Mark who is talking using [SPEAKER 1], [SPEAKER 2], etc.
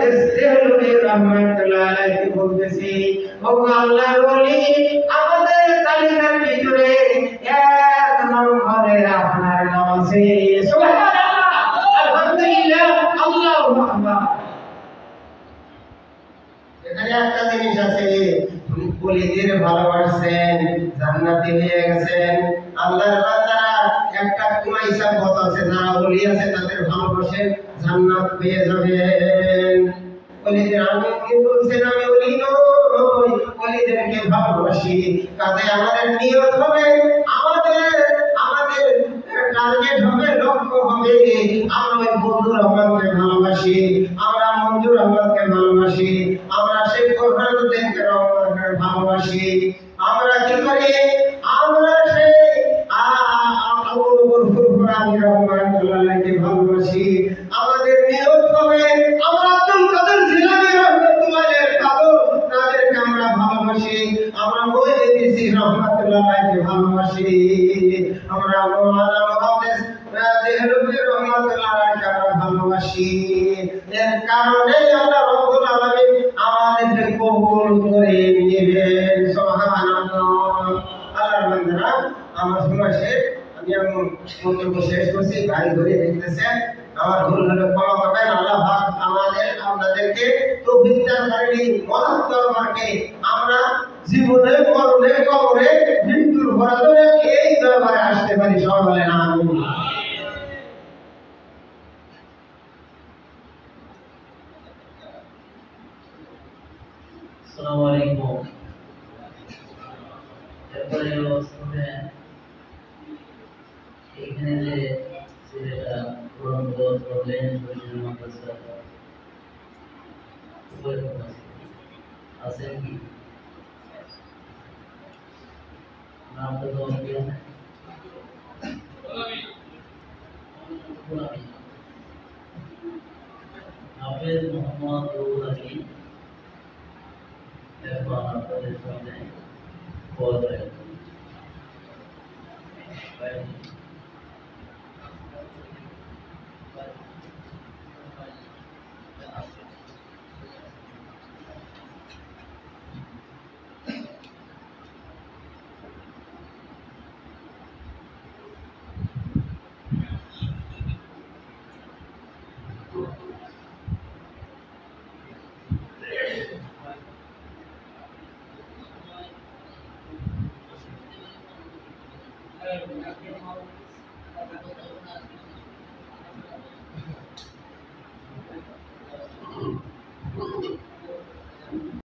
[SPEAKER 1] মুহাদ্দিস দেহলভী রাহমাতুল্লাহ আলাইহি বলতেছি, ও আল্লাহর ওলি, আমাদের তালিকার ভিতরে এক নম্বরে আপনার নাম আছে। সুবহানাল্লাহ, আলহামদুলিল্লাহ, আল্লাহু আকবার। এখানে একটা জিনিস আছে, ওলিদের ভালোবাসেন, জান্নাতি হয়ে গেছেন। আল্লাহর বান্দারা একটা হিসাব কত আছে, যারা ওলি আছে তাদের ভালোবাসেন, জান্নাত পেয়ে যাবেন। ওলিদের আমি কি বলছেন, আমি ওলি নই, ওলিদেরকে ভালোবাসি। কাজে আমাদের নিয়ত হবে, আমাদের আমাদের টার্গেট হবে, লক্ষ্য হবে, আমরা ওই বন্ধুর রহমানকে ভালোবাসি, আমরা মঞ্জুর রহমানকে ভালোবাসি, আমরা সেই কোরআনকে রহমানকে ভালোবাসি। আমরা কি করি, আমরা সেই আবু বকর ফুরফুরানি রহমাতুল্লাহকে ভালোবাসি। আমাদের নিয়ত হবে, আমরা আব্দুল কাদের জিলানী রহমাতুল্লাহের পাগল, তাদেরকে আমরা ভালোবাসি। আমরা মুহাদ্দিস রহমাতুল্লাহকে ভালোবাসি। আমরা মাওলানা মুহাদ্দিস দেহলভী রহমাতুল্লাহকে আমরা ভালোবাসি। এর কারণে আল্লাহ রাব্বুল আলামিন আমাদেরকে কবুল করে নেবেন। সুবহানাল্লাহ। আল্লাহর বান্দারা, আমার সময় শেষ, আমি এখন বক্তব্য শেষ করছি। গাড়ি ধরে দেখতেছেন, আমার ভুল হলে ক্ষমা করবেন। আল্লাহ পাক আমাদের আপনাদেরকে তৌফিক দান করেন। মহান দরবারকে আমরা জীবনে মরণে কবরে মৃত্যুর পরে এই দরবারে আসতে পারি। সবাই বলেন আমিন।
[SPEAKER 2] আসসালামু আলাইকুম। এরপরে এখানে যে ছেলেটা কোরআন পড়লেন, মাদ্রাসা আছেন কি? নামটা তো অনেকে হাফেজ মোহাম্মদ রুহুল আমিন। এখন আপনাদের সামনে পদ